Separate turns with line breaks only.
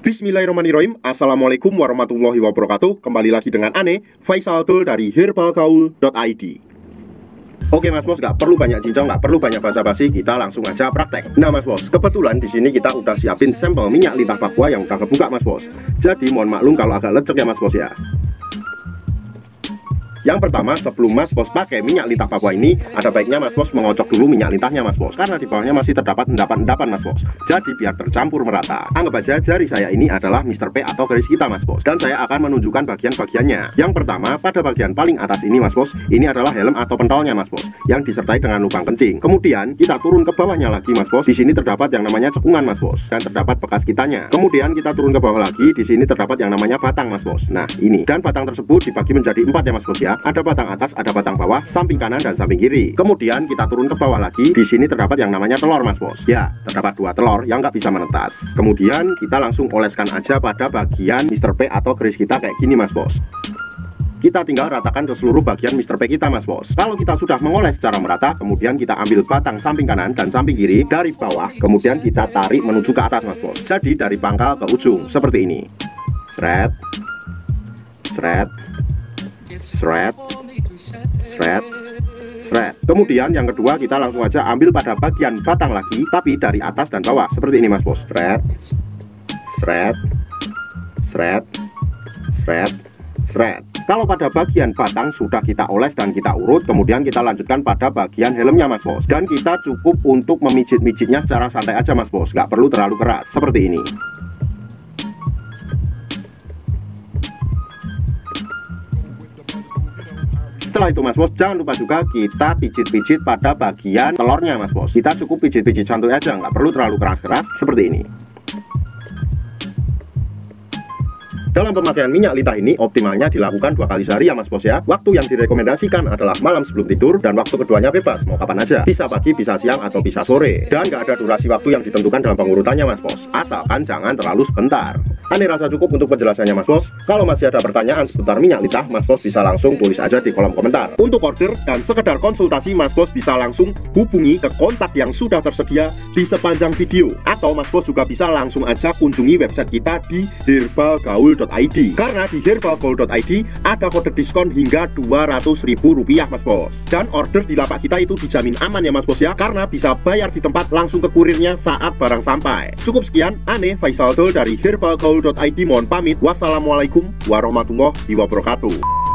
Bismillahirrahmanirrahim. Assalamualaikum warahmatullahi wabarakatuh. Kembali lagi dengan Ane, Faisal Dul dari herbalgaul.id. Oke Mas Bos, nggak perlu banyak cincong, nggak perlu banyak basa-basi, kita langsung aja praktek. Nah Mas Bos, kebetulan di sini kita udah siapin sampel minyak lintah Papua yang udah kebuka Mas Bos. Jadi mohon maklum kalau agak lecek ya Mas Bos ya. Yang pertama, sebelum Mas Bos pakai minyak lintah Papua ini, ada baiknya Mas Bos mengocok dulu minyak lintahnya Mas Bos, karena di bawahnya masih terdapat endapan-endapan Mas Bos. Jadi biar tercampur merata. Anggap aja jari saya ini adalah Mr. P atau garis kita Mas Bos, dan saya akan menunjukkan bagian-bagiannya. Yang pertama, pada bagian paling atas ini Mas Bos, ini adalah helm atau pentolnya Mas Bos, yang disertai dengan lubang kencing. Kemudian kita turun ke bawahnya lagi Mas Bos. Di sini terdapat yang namanya cekungan Mas Bos, dan terdapat bekas kitanya. Kemudian kita turun ke bawah lagi, di sini terdapat yang namanya batang Mas Bos. Nah ini, dan batang tersebut dibagi menjadi 4 ya Mas Bos ya. Ada batang atas, ada batang bawah, samping kanan dan samping kiri. Kemudian kita turun ke bawah lagi. Di sini terdapat yang namanya telur Mas Bos. Ya, terdapat 2 telur yang nggak bisa menetas. Kemudian kita langsung oleskan aja pada bagian Mr. P atau garis kita kayak gini Mas Bos. Kita tinggal ratakan ke seluruh bagian Mr. P kita Mas Bos. Kalau kita sudah mengoles secara merata, kemudian kita ambil batang samping kanan dan samping kiri dari bawah, kemudian kita tarik menuju ke atas Mas Bos. Jadi dari pangkal ke ujung seperti ini. Sret, sret, sret, sret, sret. Kemudian yang kedua kita langsung aja ambil pada bagian batang lagi, tapi dari atas dan bawah seperti ini Mas Bos. Sret, sret, sret, sret, sret. Kalau pada bagian batang sudah kita oles dan kita urut, kemudian kita lanjutkan pada bagian helmnya Mas Bos. Dan kita cukup untuk memijit-mijitnya secara santai aja Mas Bos, nggak perlu terlalu keras seperti ini. Setelah itu Mas Bos, jangan lupa juga kita pijit-pijit pada bagian telurnya Mas Bos. Kita cukup pijit-pijit santuy aja, nggak perlu terlalu keras-keras seperti ini. Dalam pemakaian minyak lintah ini optimalnya dilakukan 2 kali sehari ya Mas Bos ya. Waktu yang direkomendasikan adalah malam sebelum tidur, dan waktu keduanya bebas, mau kapan aja. Bisa pagi, bisa siang, atau bisa sore. Dan nggak ada durasi waktu yang ditentukan dalam pengurutannya Mas Bos, asalkan jangan terlalu sebentar. Ane rasa cukup untuk penjelasannya Mas Bos. Kalau masih ada pertanyaan seputar minyak lintah, Mas Bos bisa langsung tulis aja di kolom komentar. Untuk order dan sekedar konsultasi, Mas Bos bisa langsung hubungi ke kontak yang sudah tersedia di sepanjang video. Atau Mas Bos juga bisa langsung aja kunjungi website kita di herbalgaul.id. Karena di herbalgaul.id ada kode diskon hingga Rp200.000 Mas Bos. Dan order di lapak kita itu dijamin aman ya Mas Bos ya, karena bisa bayar di tempat langsung ke kurirnya saat barang sampai. Cukup sekian, Ane Faisal Dul dari herbalgaul.id mohon pamit. Wassalamualaikum warahmatullahi wabarakatuh.